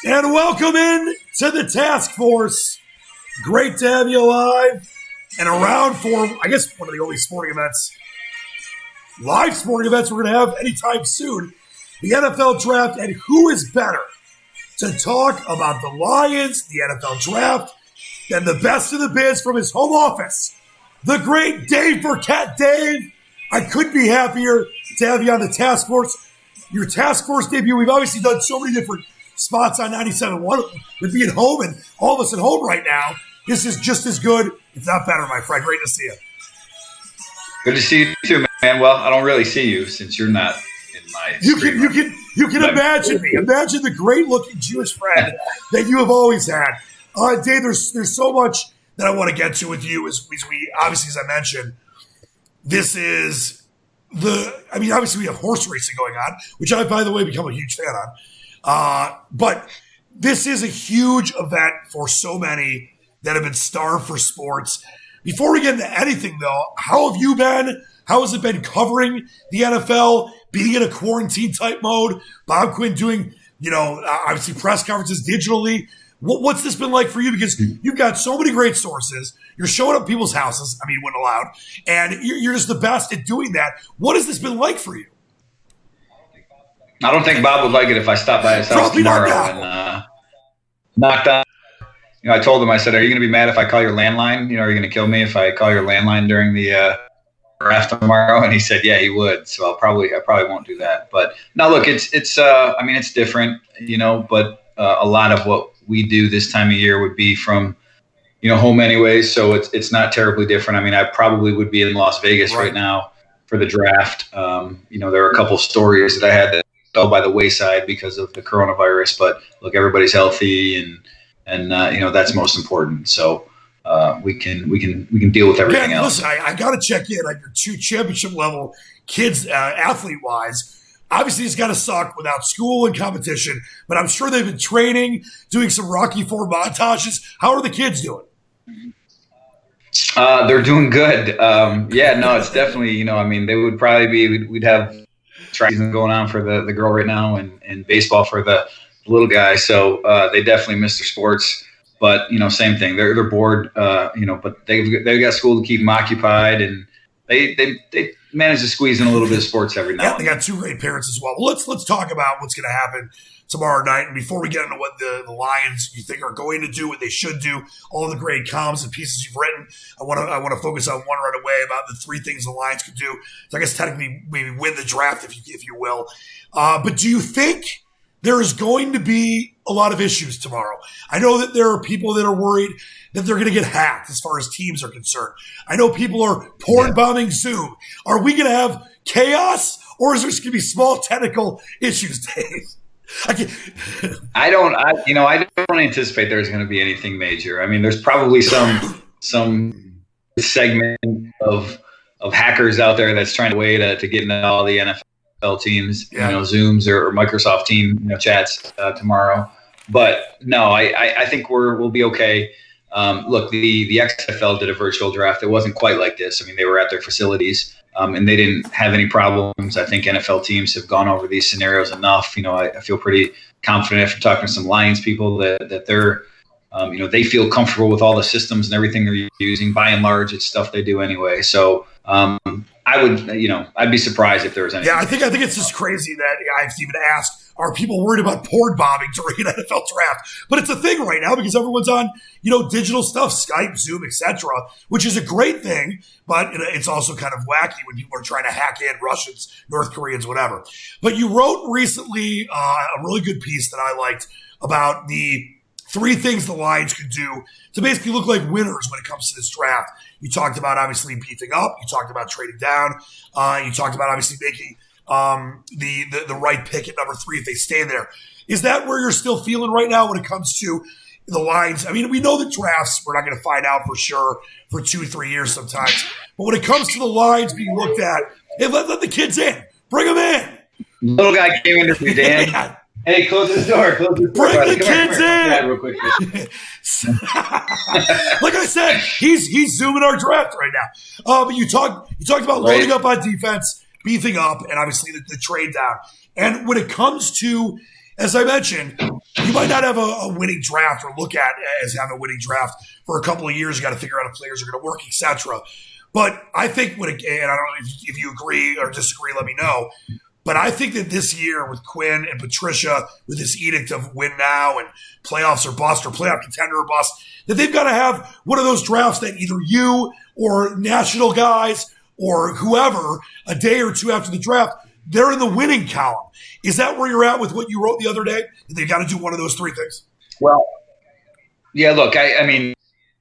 And welcome in to the task force. Great to have you alive and around for, I guess, one of the only live sporting events we're going to have anytime soon, the NFL Draft. And who is better to talk about the Lions, the NFL Draft, than the best of the biz from his home office, the great Dave Birkett. Dave, I couldn't be happier to have you on the task force. Your task force debut, we've obviously done so many different spots on 97.1 with being home and all of us at home right now. This is just as good, if not better, my friend. Great to see you. Good to see you too, man. Well, I don't really see you since you're not in my. You can imagine me. Imagine the great-looking Jewish friend that you have always had. Dave, there's so much that I want to get to with you. As we obviously, as I mentioned, this is obviously we have horse racing going on, which I, by the way, become a huge fan on. But this is a huge event for so many that have been starved for sports. Before we get into anything, though, how have you been? How has it been covering the NFL, being in a quarantine-type mode? Bob Quinn doing, obviously press conferences digitally. What's this been like for you? Because you've got so many great sources. You're showing up at people's houses, when allowed, and you're just the best at doing that. What has this been like for you? I don't think Bob would like it if I stopped by his house tomorrow and knocked on. I told him, I said, "Are you going to be mad if I call your landline? Are you going to kill me if I call your landline during the draft tomorrow?" And he said, "Yeah, he would." So I probably won't do that. But no, look, it's different, but a lot of what we do this time of year would be from, home anyways. So it's not terribly different. I probably would be in Las Vegas right now for the draft. There are a couple stories that I had that fell by the wayside because of the coronavirus, but look, everybody's healthy and that's most important. So we can deal with everything else. Listen, I got to check in on your two championship level kids, athlete wise. Obviously, it's got to suck without school and competition, but I'm sure they've been training, doing some Rocky IV montages. How are the kids doing? They're doing good. It's definitely, they would probably be, we'd have track season going on for the girl right now and baseball for the little guy. So they definitely miss their sports, but same thing. They're bored, but they've got school to keep them occupied, and they manage to squeeze in a little bit of sports every now. Yeah, they got two great parents as well. Let's talk about what's going to happen tomorrow night. And before we get into what the Lions you think are going to do, what they should do, all the great columns and pieces you've written, I want to focus on one right away about the three things the Lions could do. So I guess technically maybe win the draft if you will. But do you think there is going to be a lot of issues tomorrow? I know that there are people that are worried that they're going to get hacked as far as teams are concerned. I know people are porn bombing Zoom. Are we going to have chaos, or is there going to be small technical issues, Dave? I don't anticipate there's going to be anything major. There's probably some segment of hackers out there that's trying to way to get into all the NFL teams, Zooms or Microsoft team, chats tomorrow. But no, I think we'll be okay. Look, the XFL did a virtual draft. It wasn't quite like this. They were at their facilities. And they didn't have any problems. I think NFL teams have gone over these scenarios enough. I feel pretty confident after talking to some Lions people that they're, they feel comfortable with all the systems and everything they're using. By and large, it's stuff they do anyway. So I'd be surprised if there was anything. Yeah, I think it's just crazy that I have to even ask, are people worried about porn bombing during an NFL draft? But it's a thing right now because everyone's on, digital stuff, Skype, Zoom, etc., which is a great thing, but it's also kind of wacky when people are trying to hack in Russians, North Koreans, whatever. But you wrote recently a really good piece that I liked about the three things the Lions could do to basically look like winners when it comes to this draft. You talked about obviously beefing up. You talked about trading down. You talked about obviously making the right pick at number 3 if they stay there. Is that where you're still feeling right now when it comes to the Lions? We know the drafts, we're not going to find out for sure for 2-3 years sometimes. But when it comes to the Lions being looked at, hey, let the kids in. Bring them in. Little guy came in for you, Dan. Yeah. Hey, close this door. Bring the kids in. Real quick. Like I said, he's zooming our draft right now. But you talked about loading up on defense, beefing up, and obviously the trade down. And when it comes to as I mentioned, you might not have a winning draft or look at as having a winning draft for a couple of years. You got to figure out if players are going to work, etc. But I think and I don't know if you agree or disagree, let me know. But I think that this year with Quinn and Patricia, with this edict of win now and playoffs or bust or playoff contender or bust, that they've got to have one of those drafts that either you or national guys or whoever, a day or two after the draft, they're in the winning column. Is that where you're at with what you wrote the other day? They've got to do one of those three things? Well, yeah, look, I mean,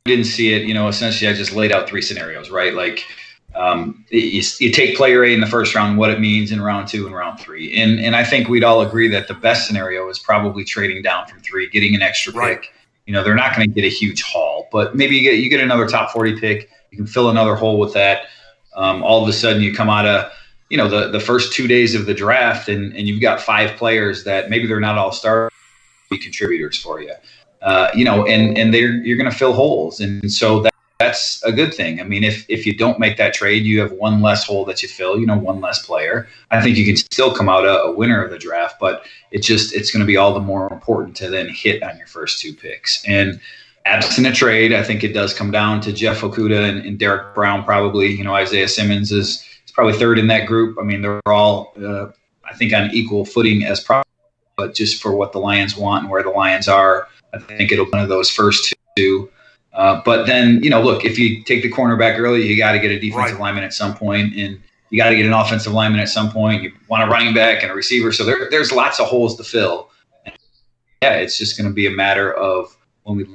didn't see it, essentially I just laid out three scenarios, right? Like, you take player A in the first round, what it means in round 2 and round 3. And I think we'd all agree that the best scenario is probably trading down from 3, getting an extra pick. They're not going to get a huge haul, but maybe you get another top 40 pick. You can fill another hole with that. All of a sudden you come out of, the first 2 days of the draft and you've got 5 players that maybe they're not all star contributors for you. And you're going to fill holes. And so that's a good thing. I mean, if you don't make that trade, you have one less hole that you fill, one less player. I think you can still come out a winner of the draft, but it's going to be all the more important to then hit on your first 2 picks. And absent a trade, I think it does come down to Jeff Okudah and Derek Brown probably. Isaiah Simmons is probably third in that group. I mean, they're all, I think, on equal footing as probably, but just for what the Lions want and where the Lions are, I think it'll be one of those first 2. But then, look, if you take the cornerback early, you got to get a defensive lineman at some point, and you got to get an offensive lineman at some point. You want a running back and a receiver. So there's lots of holes to fill. And yeah, it's just going to be a matter of when we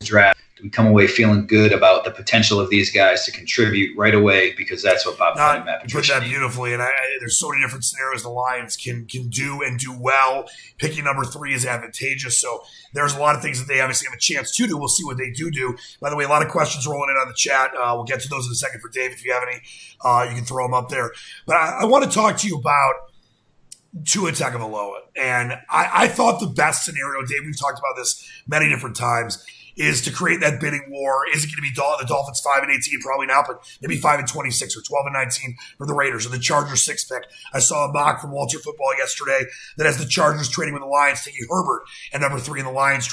draft, do we come away feeling good about the potential of these guys to contribute right away, because that's what Bob Quinn and Matt Patricia put that beautifully. And there's so many different scenarios the Lions can do and do well. Picking number 3 is advantageous. So there's a lot of things that they obviously have a chance to do. We'll see what they do. By the way, a lot of questions rolling in on the chat. We'll get to those in a second for Dave. If you have any, you can throw them up there. But I want to talk to you about Tua Tagovailoa. And I thought the best scenario, Dave, we've talked about this many different times, is to create that bidding war. Is it going to be the Dolphins 5-18? Probably not, but maybe 5-26 or 12-19 for the Raiders, or the Chargers 6th pick. I saw a mock from Walter Football yesterday that has the Chargers trading with the Lions, taking Herbert at number 3, and the Lions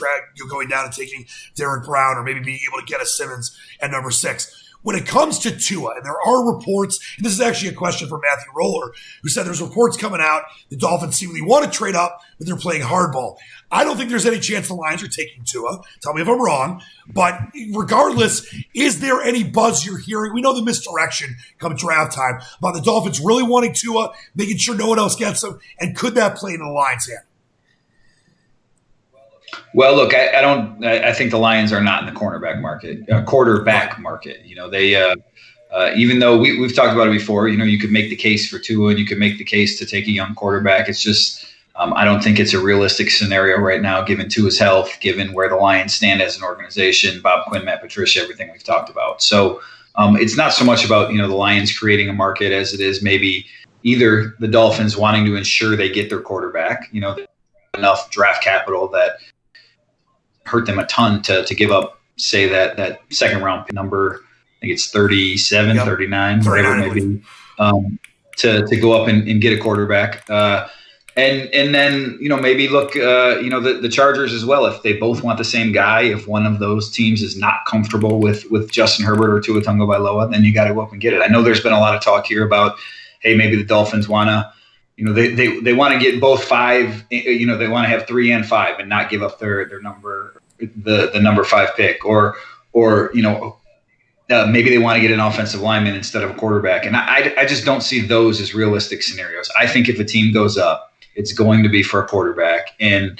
going down and taking Derek Brown, or maybe being able to get a Simmons at number 6. When it comes to Tua, and there are reports, and this is actually a question from Matthew Roller, who said there's reports coming out, the Dolphins seemingly want to trade up, but they're playing hardball. I don't think there's any chance the Lions are taking Tua. Tell me if I'm wrong. But regardless, is there any buzz you're hearing? We know the misdirection come draft time about the Dolphins really wanting Tua, making sure no one else gets him, and could that play in the Lions' hand? Well, look, I think the Lions are not in the quarterback market. They even though we've talked about it before, you could make the case for Tua and you could make the case to take a young quarterback. It's just I don't think it's a realistic scenario right now, given Tua's health, given where the Lions stand as an organization, Bob Quinn, Matt Patricia, everything we've talked about. So it's not so much about the Lions creating a market as it is maybe either the Dolphins wanting to ensure they get their quarterback, enough draft capital that hurt them a ton to give up, say, that second round number, I think it's 37, 39, whatever it may be, to go up and get a quarterback. And then, maybe look, the Chargers as well, if they both want the same guy, if one of those teams is not comfortable with Justin Herbert or Tua Tagovailoa, then you got to go up and get it. I know there's been a lot of talk here about, hey, maybe the Dolphins want to, they want to get both 5, they want to have 3 and 5 and not give up their number, the number 5 pick, or maybe they want to get an offensive lineman instead of a quarterback. And I just don't see those as realistic scenarios. I think if a team goes up, it's going to be for a quarterback. And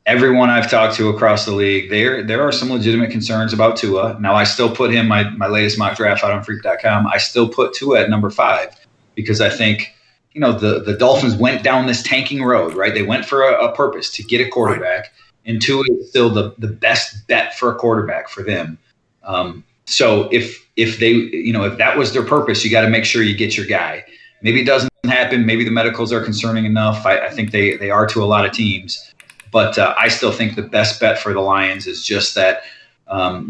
everyone I've talked to across the league, there are some legitimate concerns about Tua. Now, I still put him, my latest mock draft out on freak.com, I still put Tua at number 5 because I think, the Dolphins went down this tanking road, right? They went for a purpose to get a quarterback, and Tua is still the best bet for a quarterback for them. So if they, if that was their purpose, you got to make sure you get your guy. Maybe it doesn't happen. Maybe the medicals are concerning enough. I think they are to a lot of teams, but I still think the best bet for the Lions is just that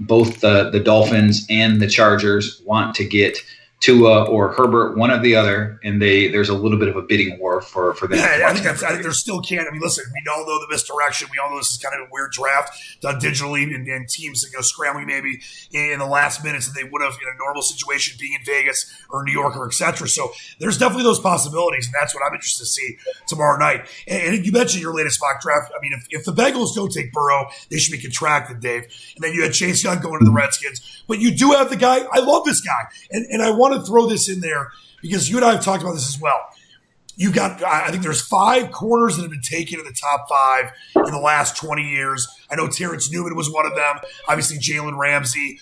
both the Dolphins and the Chargers want to get Tua or Herbert, one or the other, and there's a little bit of a bidding war for them. Yeah, I think there still can't. I mean, listen, we all know the misdirection. We all know this is kind of a weird draft done digitally, and teams scrambling maybe in the last minutes that they would have in a normal situation, being in Vegas or New York or etc. So there's definitely those possibilities, and that's what I'm interested to see tomorrow night. And you mentioned your latest mock draft. I mean, if the Bengals don't take Burrow, they should be contracted, Dave. And then you had Chase Young going to the Redskins, but you do have the guy. I love this guy, and I want to throw this in there because you and I have talked about this as well. You've got, I think there's 5 corners that have been taken in the top 5 in the last 20 years. I know Terrence Newman was one of them. Obviously, Jalen Ramsey.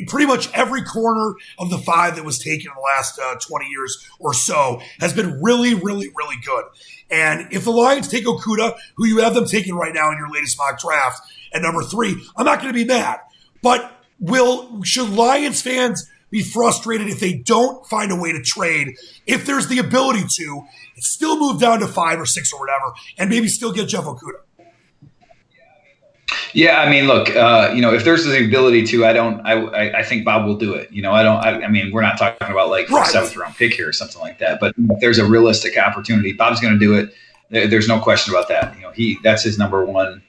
Pretty much every corner of the 5 that was taken in the last 20 years or so has been really, really, really good. And if the Lions take Okudah, who you have them taking right now in your latest mock draft, at number 3, I'm not going to be mad. But should Lions fans be frustrated if they don't find a way to trade, if there's the ability to, still move down to 5 or 6 or whatever, and maybe still get Jeff Okudah? Yeah, I mean, look, if there's the ability to, I think Bob will do it. I mean, we're not talking about like a 7th round pick here or something like that, but if there's a realistic opportunity, Bob's going to do it. There's no question about that. That's his number one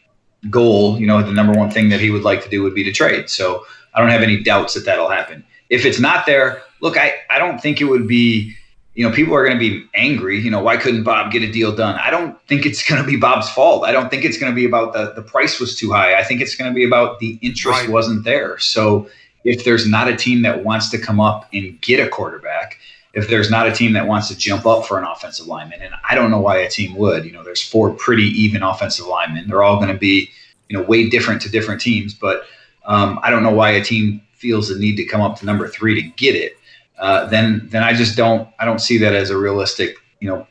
goal. The number one thing that he would like to do would be to trade. So I don't have any doubts that that'll happen. If it's not there, look, I don't think it would be, people are going to be angry. Why couldn't Bob get a deal done? I don't think it's going to be Bob's fault. I don't think it's going to be about the price was too high. I think it's going to be about the interest wasn't there. So if there's not a team that wants to come up and get a quarterback, if there's not a team that wants to jump up for an offensive lineman, and I don't know why a team would, there's 4 pretty even offensive linemen. They're all going to be, way different to different teams, but I don't know why a team feels the need to come up to number 3 to get it. Then I just don't see that as a realistic,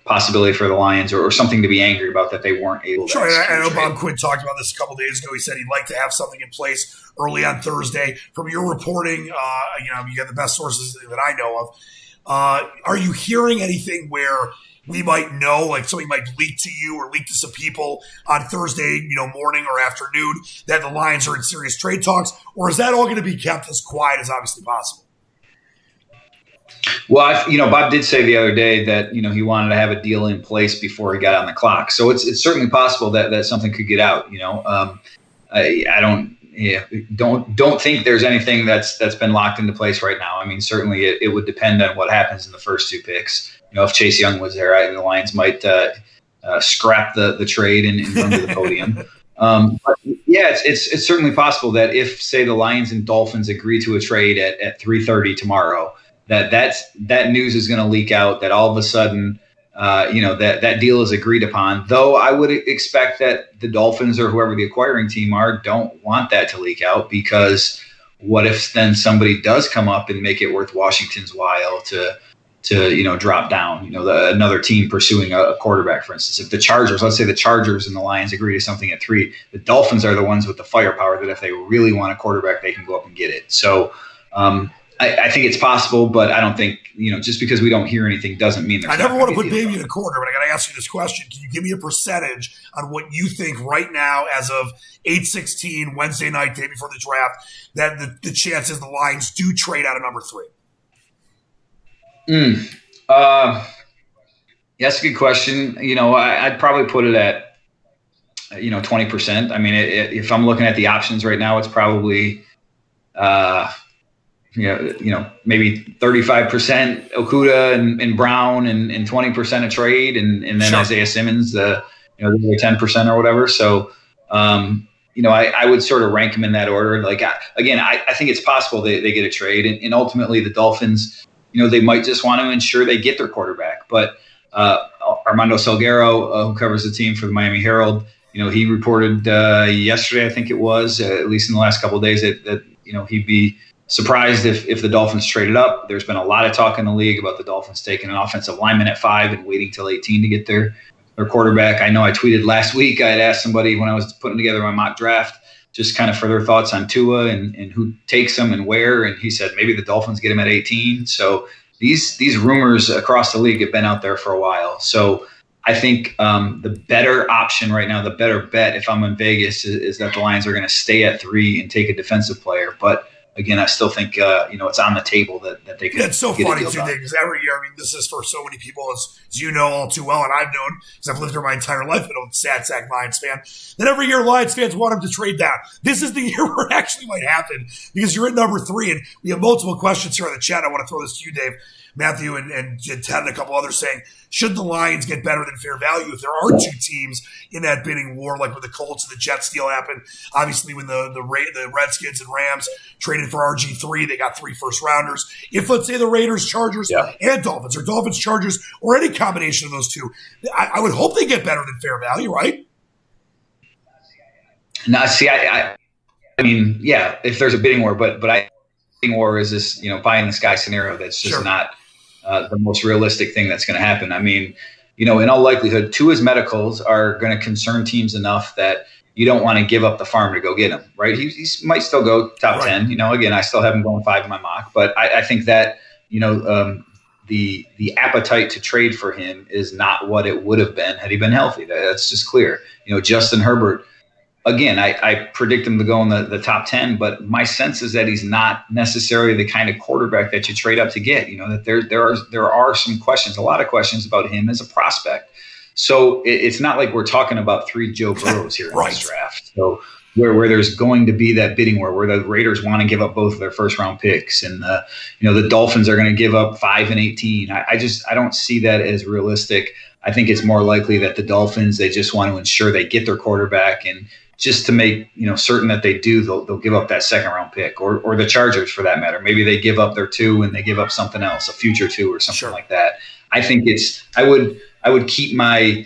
possibility for the Lions or something to be angry about that they weren't able to. Sure, I know Bob Quinn talked about this a couple days ago. He said he'd like to have something in place early on Thursday. From your reporting, you got the best sources that I know of. Are you hearing anything where we might know, like something might leak to you or leak to some people on Thursday, morning or afternoon, that the Lions are in serious trade talks, or is that all going to be kept as quiet as obviously possible? Well, Bob did say the other day that, he wanted to have a deal in place before he got on the clock. So it's certainly possible that something could get out, I don't think there's anything that's been locked into place right now. I mean, certainly it would depend on what happens in the first 2 picks. If Chase Young was there, the Lions might scrap the trade and run to the podium. But yeah, it's certainly possible that if, say, the Lions and Dolphins agree to a trade at 3:30 tomorrow, that news is going to leak out. That all of a sudden, that deal is agreed upon. Though I would expect that the Dolphins or whoever the acquiring team don't want that to leak out, because what if then somebody does come up and make it worth Washington's while to drop down, another team pursuing a quarterback, for instance. If let's say the Chargers and the Lions agree to something at 3, the Dolphins are the ones with the firepower that if they really want a quarterback, they can go up and get it. So I think it's possible, but I don't think, just because we don't hear anything doesn't mean there's I never want to put baby in a corner, but I got to ask you this question. Can you give me a percentage on what you think right now, as of 8/16, Wednesday night, day before the draft, that the chances the Lions do trade out of number 3? That's a good question. I'd probably put it at, 20%. I mean, if I'm looking at the options right now, it's probably, maybe 35% Okudah and Brown and 20% a trade, and then sure, Isaiah Simmons, the 10% or whatever. So, I would sort of rank them in that order. Like, I think it's possible they get a trade, and ultimately the Dolphins, they might just want to ensure they get their quarterback. But Armando Salguero, who covers the team for the Miami Herald, he reported yesterday, I think it was, at least in the last couple of days, that he'd be surprised if the Dolphins traded up. There's been a lot of talk in the league about the Dolphins taking an offensive lineman at 5 and waiting till 18 to get their quarterback. I know I tweeted last week, I had asked somebody when I was putting together my mock draft, just kind of for their thoughts on Tua and who takes him and where. And he said maybe the Dolphins get him at 18. So these rumors across the league have been out there for a while. So I think the better option right now, the better bet if I'm in Vegas, is that the Lions are going to stay at 3 and take a defensive player. But again, I still think it's on the table that they could. It's so funny too, because every year, I mean, this is for so many people, as you know all too well, and I've known because I've lived here my entire life, but I'm a sad sack Lions fan. That every year Lions fans want him to trade down. This is the year where it actually might happen because you're at number 3, and we have multiple questions here in the chat. I want to throw this to you, Dave, Matthew, and Ted, and a couple others saying, should the Lions get better than fair value if there are 2 teams in that bidding war, like when the Colts and the Jets deal happened? Obviously, when the Redskins and Rams traded for RG3, they got 3 first-rounders. If, let's say, the Raiders, Chargers, and Dolphins, or Dolphins, Chargers, or any combination of those 2, I would hope they get better than fair value, right? No, see, I mean, yeah, if there's a bidding war, but bidding war is this, pie-in-the-sky scenario that's just not the most realistic thing that's going to happen. I mean, in all likelihood, Tua's medicals are going to concern teams enough that you don't want to give up the farm to go get him, right? He might still go top 10. Again, I still have him going 5 in my mock, but I think that, the appetite to trade for him is not what it would have been had he been healthy. That's just clear. Justin Herbert, again, I predict him to go in the top 10, but my sense is that he's not necessarily the kind of quarterback that you trade up to get. That there are some questions, a lot of questions about him as a prospect. So it's not like we're talking about 3 Joe Burrows here in this draft. So where there's going to be that bidding war, where the Raiders want to give up both of their first round picks, and the Dolphins are going to give up 5 and 18. I don't see that as realistic. I think it's more likely that the Dolphins, they just want to ensure they get their quarterback, and just to make certain that they do, they'll give up that second round pick, or the Chargers for that matter. Maybe they give up their 2 and they give up something else, a future 2 or something like that. I think I would keep my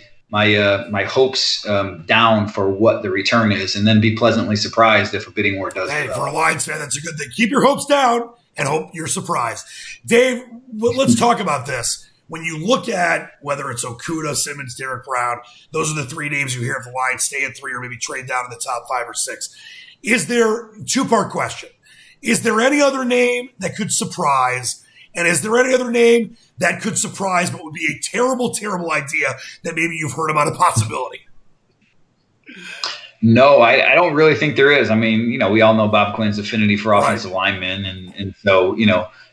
hopes down for what the return is, and then be pleasantly surprised if a bidding war does. Hey, for a Lions fan, that's a good thing. Keep your hopes down and hope you're surprised. Dave, let's talk about this. When you look at whether it's Okudah, Simmons, Derek Brown, those are the 3 names you hear if the Lions stay at 3 or maybe trade down in the top 5 or 6. Is there, 2-part question, is there any other name that could surprise? And is there any other name that could surprise but would be a terrible, terrible idea that maybe you've heard about a possibility? No, I don't really think there is. I mean, we all know Bob Quinn's affinity for offensive linemen. And so,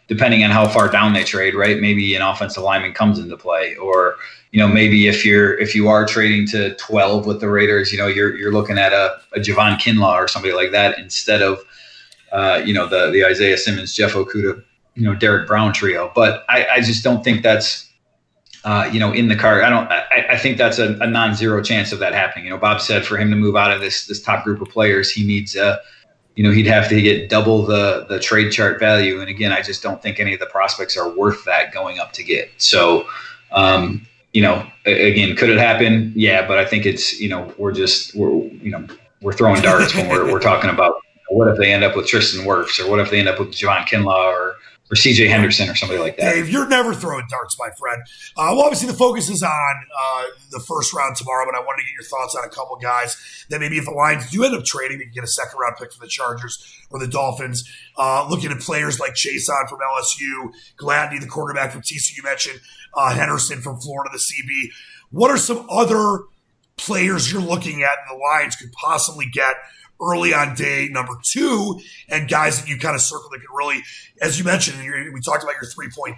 depending on how far down they trade, right? Maybe an offensive lineman comes into play, or maybe if you are trading to 12 with the Raiders, you're looking at a Javon Kinlaw or somebody like that instead of the Isaiah Simmons, Jeff Okudah, Derek Brown trio. But I just don't think that's in the card. I think that's a non-zero chance of that happening. Bob said for him to move out of this top group of players, he needs he'd have to get double the trade chart value. And again, I just don't think any of the prospects are worth that going up to get. So, again, could it happen? Yeah, but I think it's, we're throwing darts when we're talking about what if they end up with Tristan Wirfs, or what if they end up with Javon Kinlaw or CJ Henderson or somebody like that. Dave, you're never throwing darts, my friend. Well, obviously the focus is on the first round tomorrow, but I wanted to get your thoughts on a couple guys that maybe if the Lions do end up trading, they can get a second round pick from the Chargers or the Dolphins. Looking at players like Chason from LSU, Gladney, the quarterback from TCU, you mentioned Henderson from Florida, the CB. What are some other players you're looking at that the Lions could possibly get early on day number 2, and guys that you kind of circle that could really, as you mentioned, we talked about your 3-point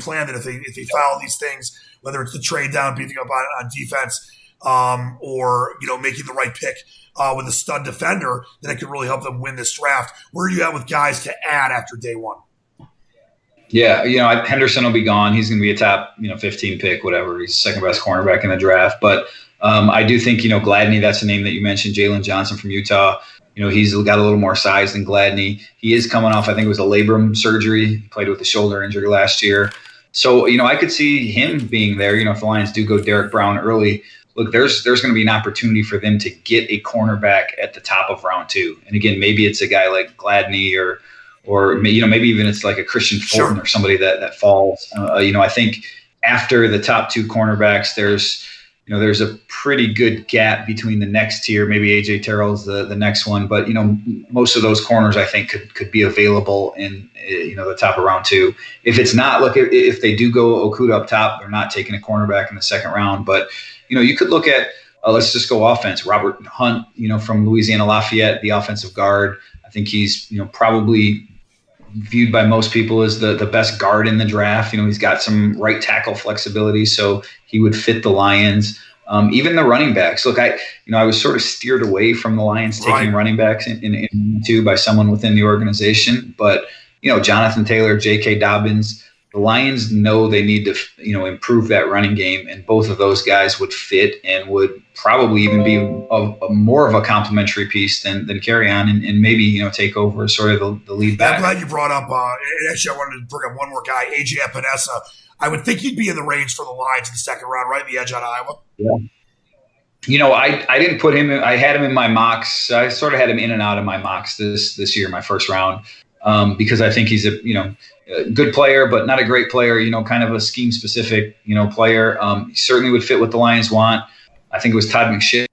plan, that if they follow these things, whether it's the trade down, beating up on defense, or making the right pick with a stud defender, then it could really help them win this draft. Where are you at with guys to add after day 1? Yeah, Henderson will be gone. He's going to be a top 15 pick, whatever. He's the second best cornerback in the draft, but I do think, Gladney, that's the name that you mentioned, Jalen Johnson from Utah. He's got a little more size than Gladney. He is coming off, I think it was a labrum surgery. He played with a shoulder injury last year. So, I could see him being there. If the Lions do go Derek Brown early, look, there's going to be an opportunity for them to get a cornerback at the top of round 2. And again, maybe it's a guy like Gladney or maybe even it's like a Christian Fulton or somebody that falls. I think after the top 2 cornerbacks, there's a pretty good gap between the next tier. Maybe AJ Terrell's the next one, but most of those corners I think could be available in the top of round 2. If it's not, look, if they do go Okudah up top, they're not taking a cornerback in the second round. But you could look at let's just go offense. Robert Hunt, from Louisiana Lafayette, the offensive guard. I think he's, probably viewed by most people as the best guard in the draft. He's got some right tackle flexibility, so he would fit the Lions. Even the running backs. Look, I was sort of steered away from the Lions taking running backs in two by someone within the organization, but Jonathan Taylor, J.K. Dobbins, the Lions know they need to, improve that running game, and both of those guys would fit and would probably even be more of a complementary piece than Kerryon and maybe, take over as sort of the lead back. I'm glad you brought up, and actually I wanted to bring up one more guy, A.J. Epinesa. I would think he'd be in the range for the Lions in the second round, right? The edge out of Iowa. Yeah. I didn't put him in, I had him in my mocks. I sort of had him in and out of my mocks this year, my first round, because I think he's a good player, but not a great player, kind of a scheme specific, player. He certainly would fit what the Lions want. I think it was Todd McShay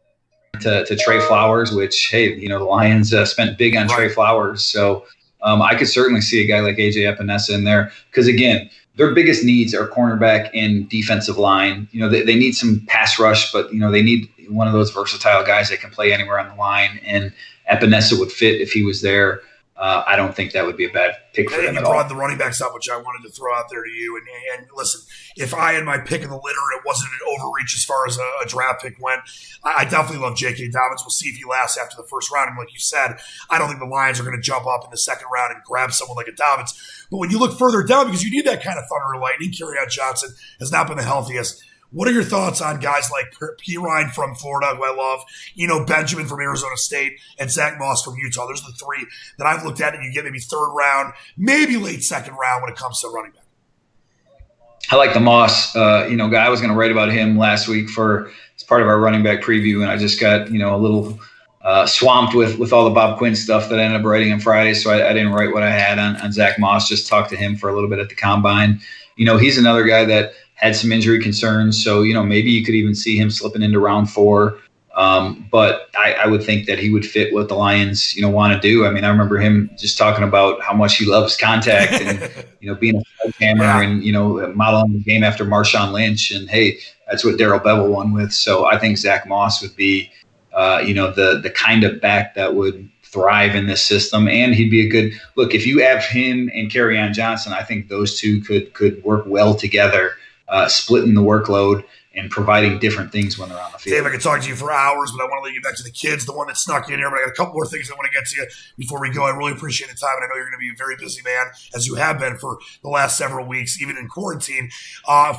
to Trey Flowers, which, hey, the Lions spent big on Trey Flowers. So I could certainly see a guy like A.J. Epinesa in there because, again, their biggest needs are cornerback and defensive line. They need some pass rush, but, they need one of those versatile guys that can play anywhere on the line. And Epinesa would fit if he was there. I don't think that would be a bad pick for them at all. You brought the running backs up, which I wanted to throw out there to you. And listen, if I had my pick of the litter and it wasn't an overreach as far as a draft pick went, I definitely love J.K. Dobbins. We'll see if he lasts after the first round. And like you said, I don't think the Lions are going to jump up in the second round and grab someone like a Dobbins. But when you look further down, because you need that kind of thunder and lightning, Kerryon Johnson has not been the healthiest. What are your thoughts on guys like P. Ryan from Florida, who I love, Benjamin from Arizona State, and Zach Moss from Utah? Those are the three that I've looked at, and you get maybe third round, maybe late second round when it comes to running back. I like the Moss, guy. I was going to write about him last week as part of our running back preview, and I just got, a little swamped with all the Bob Quinn stuff that I ended up writing on Friday, so I didn't write what I had on Zach Moss, just talked to him for a little bit at the Combine. He's another guy that had some injury concerns, so maybe you could even see him slipping into round 4. But I would think that he would fit what the Lions, want to do. I mean, I remember him just talking about how much he loves contact and being a sledgehammer and modeling the game after Marshawn Lynch. And hey, that's what Darrell Bevel won with. So I think Zach Moss would be, the kind of back that would thrive in this system, and he'd be a good look. If you have him and Kerryon Johnson, I think those two could work well together. Splitting the workload and providing different things when they're on the field. Dave, I could talk to you for hours, but I want to let you get back to the kids, the one that snuck in here. But I got a couple more things I want to get to you before we go. I really appreciate the time, and I know you're going to be a very busy man, as you have been for the last several weeks, even in quarantine.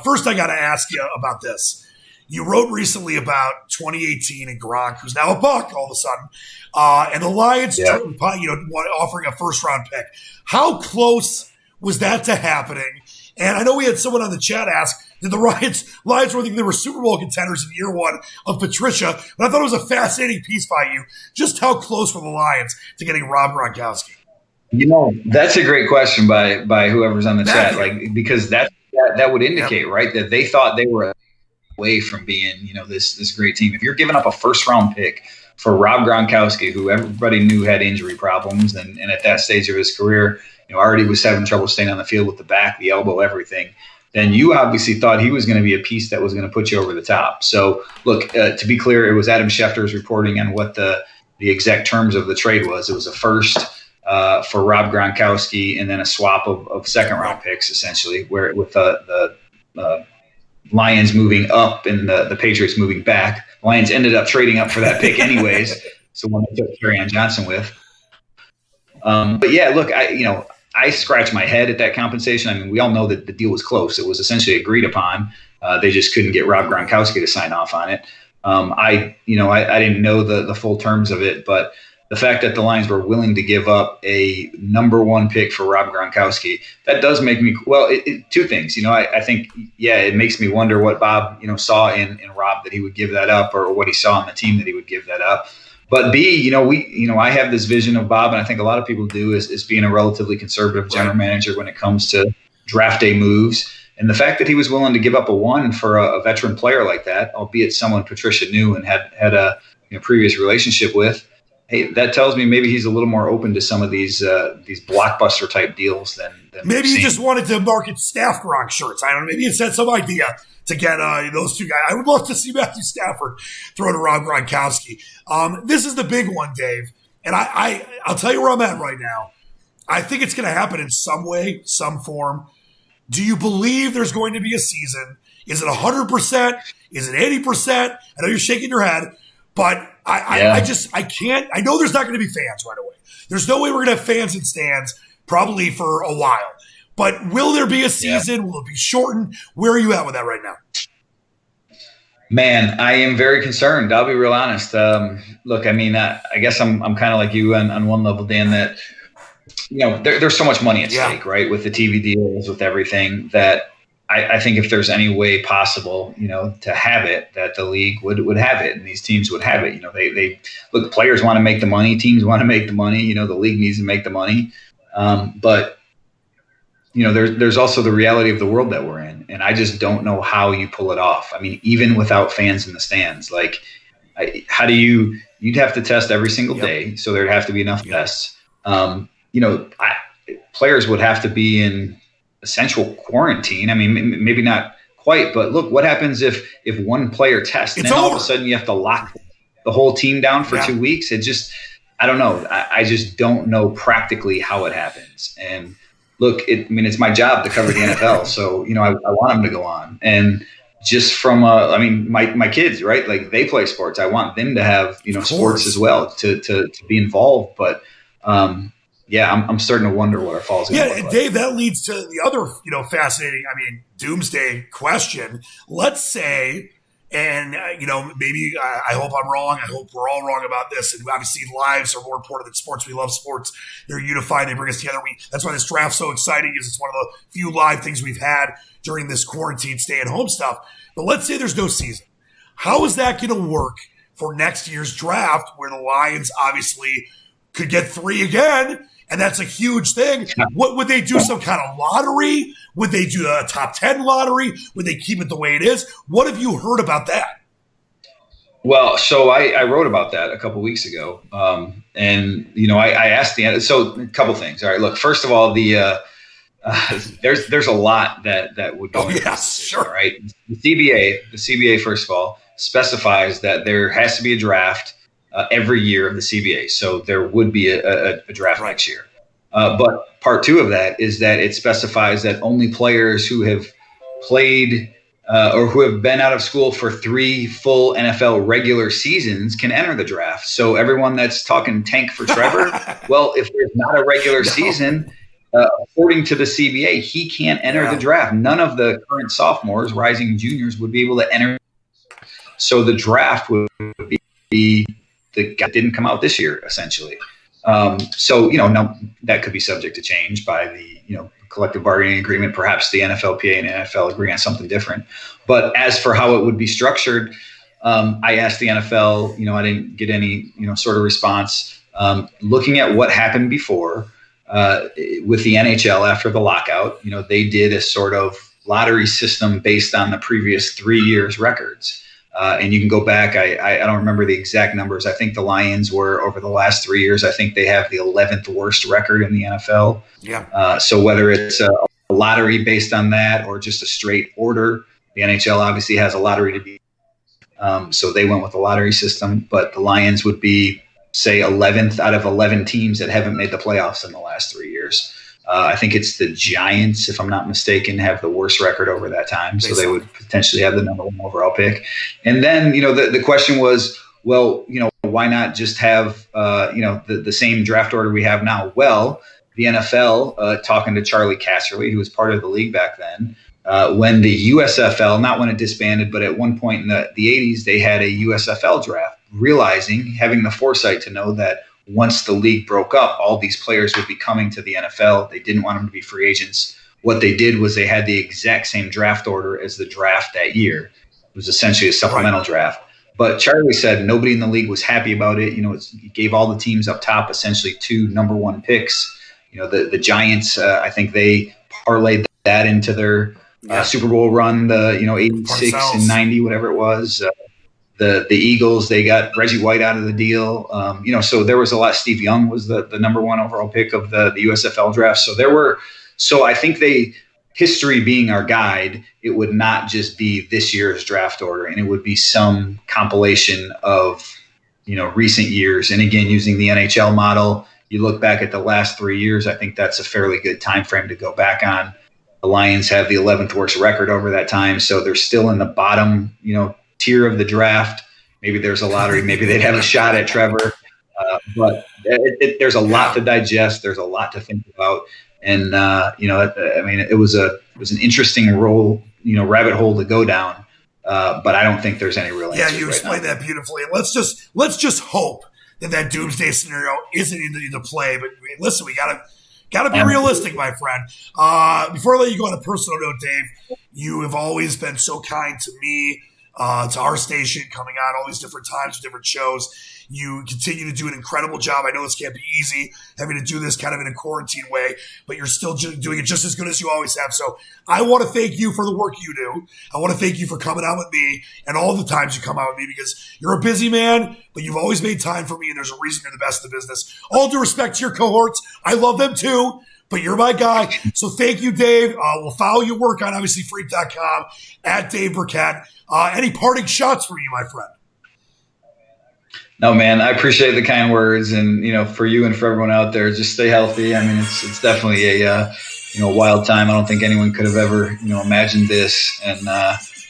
First, I got to ask you about this. You wrote recently about 2018 and Gronk, who's now a Buck all of a sudden, and the Lions offering a first-round pick. How close was that to happening? And I know we had someone on the chat ask, did the Lions were thinking they were Super Bowl contenders in year one of Patricia? But I thought it was a fascinating piece by you. Just how close were the Lions to getting Rob Gronkowski? That's a great question by whoever's on the chat, because that would indicate, right, that they thought they were away from being, this great team. If you're giving up a first round pick for Rob Gronkowski, who everybody knew had injury problems, and at that stage of his career, already was having trouble staying on the field with the back, the elbow, everything, then you obviously thought he was going to be a piece that was going to put you over the top. So, look, to be clear, it was Adam Schefter's reporting on what the exact terms of the trade was. It was a first for Rob Gronkowski and then a swap of second-round picks, essentially, where with the Lions moving up and the Patriots moving back. The Lions ended up trading up for that pick anyways, so one they took Kerryon Johnson with. But, yeah, look, I scratched my head at that compensation. I mean, we all know that the deal was close. It was essentially agreed upon. They just couldn't get Rob Gronkowski to sign off on it. I didn't know the full terms of it, but the fact that the Lions were willing to give up a number 1 pick for Rob Gronkowski, that does make me, two things. I think, it makes me wonder what Bob, saw in Rob that he would give that up, or what he saw on the team that he would give that up. But B, I have this vision of Bob, and I think a lot of people do, is being a relatively conservative general manager when it comes to draft day moves. And the fact that he was willing to give up a 1 for a veteran player like that, albeit someone Patricia knew and had a previous relationship with, hey, that tells me maybe he's a little more open to some of these blockbuster type deals than maybe he just wanted to market staff Gronk shirts. I don't know. Maybe it's had some idea to get those two guys. I would love to see Matthew Stafford throw to Rob Gronkowski. This is the big one, Dave. And I'll tell you where I'm at right now. I think it's going to happen in some way, some form. Do you believe there's going to be a season? Is it 100%? Is it 80%? I know you're shaking your head, but I can't. I know there's not going to be fans right away. There's no way we're going to have fans in stands probably for a while. But will there be a season? Yeah. Will it be shortened? Where are you at with that right now? Man, I am very concerned. I'll be real honest. Look, I mean, I guess I'm kind of like you on one level, Dan, that, there's so much money at stake, right? With the TV deals, with everything, that I think if there's any way possible, to have it, that the league would have it and these teams would have it. They look, players want to make the money, teams want to make the money, the league needs to make the money. But there's also the reality of the world that we're in. And I just don't know how you pull it off. I mean, even without fans in the stands, how do you'd have to test every single day. So there'd have to be enough tests. Players would have to be in essential quarantine. I mean, maybe not quite, but look, what happens if one player tests and then all of a sudden you have to lock the whole team down for 2 weeks? I don't know. I just don't know practically how it happens. And look, it's my job to cover the NFL. So, I want them to go on. And just from, my kids, right? Like, they play sports. I want them to have, sports as well to be involved. But, I'm starting to wonder what our fall's going to look like. Dave, that leads to the other, fascinating, doomsday question. Let's say, and, maybe I hope I'm wrong. I hope we're all wrong about this. And obviously lives are more important than sports. We love sports. They're unified. They bring us together. That's why this draft's so exciting, is it's one of the few live things we've had during this quarantine stay-at-home stuff. But let's say there's no season. How is that going to work for next year's draft, where the Lions obviously could get 3 again? And that's a huge thing. What would they do? Some kind of lottery? Would they do a top 10 lottery? Would they keep it the way it is? What have you heard about that? Well, so I wrote about that a couple of weeks ago. And I asked so a couple things. All right, look, first of all, there's a lot that would go into this, sure. Right? The CBA, first of all, specifies that there has to be a draft every year of the CBA. So there would be a draft next year. But part 2 of that is that it specifies that only players who have played or who have been out of school for 3 full NFL regular seasons can enter the draft. So everyone that's talking tank for Trevor, well, if there's not a regular season, according to the CBA, he can't enter the draft. None of the current sophomores, rising juniors, would be able to enter. So the draft would be the guy didn't come out this year, essentially. Now that could be subject to change by the, collective bargaining agreement. Perhaps the NFLPA and NFL agree on something different. But as for how it would be structured, I asked the NFL, I didn't get any, sort of response. Looking at what happened before with the NHL after the lockout, they did a sort of lottery system based on the previous 3 years' records. And you can go back. I don't remember the exact numbers. I think the Lions were, over the last 3 years, I think they have the 11th worst record in the NFL. Yeah. So whether it's a lottery based on that or just a straight order, the NHL obviously has a lottery to be. So they went with the lottery system. But the Lions would be, say, 11th out of 11 teams that haven't made the playoffs in the last 3 years. I think it's the Giants, if I'm not mistaken, have the worst record over that time. So they would potentially have the number 1 overall pick. And then, the question was, well, why not just have, the same draft order we have now? Well, the NFL, talking to Charlie Casserly, who was part of the league back then, when the USFL, not when it disbanded, but at one point in the 80s, they had a USFL draft, having the foresight to know that once the league broke up, all these players would be coming to the NFL. They didn't want them to be free agents. What they did was they had the exact same draft order as the draft that year. It was essentially a supplemental draft. But Charlie said nobody in the league was happy about it. It gave all the teams up top essentially 2 number 1 picks. The Giants, I think they parlayed that into their Super Bowl run, the 86 and 90, whatever it was. The Eagles, they got Reggie White out of the deal. So there was a lot. Steve Young was the number 1 overall pick of the USFL draft. So I think history being our guide, it would not just be this year's draft order, and it would be some compilation of recent years. And again, using the NHL model, you look back at the last 3 years, I think that's a fairly good time frame to go back on. The Lions have the 11th worst record over that time, so they're still in the bottom, tier of the draft. Maybe there's a lottery. Maybe they'd have a shot at Trevor. But there's a lot to digest. There's a lot to think about. And, it was an interesting rabbit hole to go down. But I don't think there's any real answer. Yeah, you explained that beautifully. And let's just hope that doomsday scenario isn't into play. But listen, we gotta be realistic, my friend. Before I let you go on a personal note, Dave, you have always been so kind to me, to our station, coming on all these different times with different shows. You continue to do an incredible job. I know this can't be easy, having to do this kind of in a quarantine way, but you're still doing it just as good as you always have. So I want to thank you for the work you do. I want to thank you for coming out with me and all the times you come out with me, because you're a busy man, but you've always made time for me, and there's a reason you're the best in the business. All due respect to your cohorts. I love them too, but you're my guy. So thank you, Dave. We'll follow your work on obviously freak.com at Dave Birkett. Any parting shots for you, my friend? No, man, I appreciate the kind words, and for you and for everyone out there, just stay healthy. I mean, it's definitely a wild time. I don't think anyone could have ever imagined this, and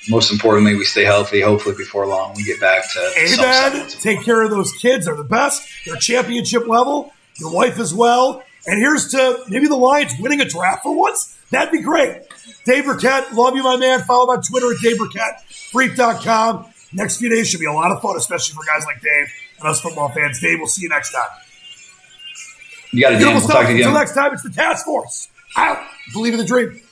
most importantly, we stay healthy. Hopefully, before long, we get back to Amen. Take care of those kids. They're the best. They're championship level. Your wife as well. And here's to maybe the Lions winning a draft for once. That'd be great. Dave Birkett, love you, my man. Follow him on Twitter at Dave Birkett, freak.com. Next few days should be a lot of fun, especially for guys like Dave and us football fans. Dave, we'll see you next time. You got it, Dan. We'll talk again. Until next time, it's the Task Force. Out. Believe in the dream.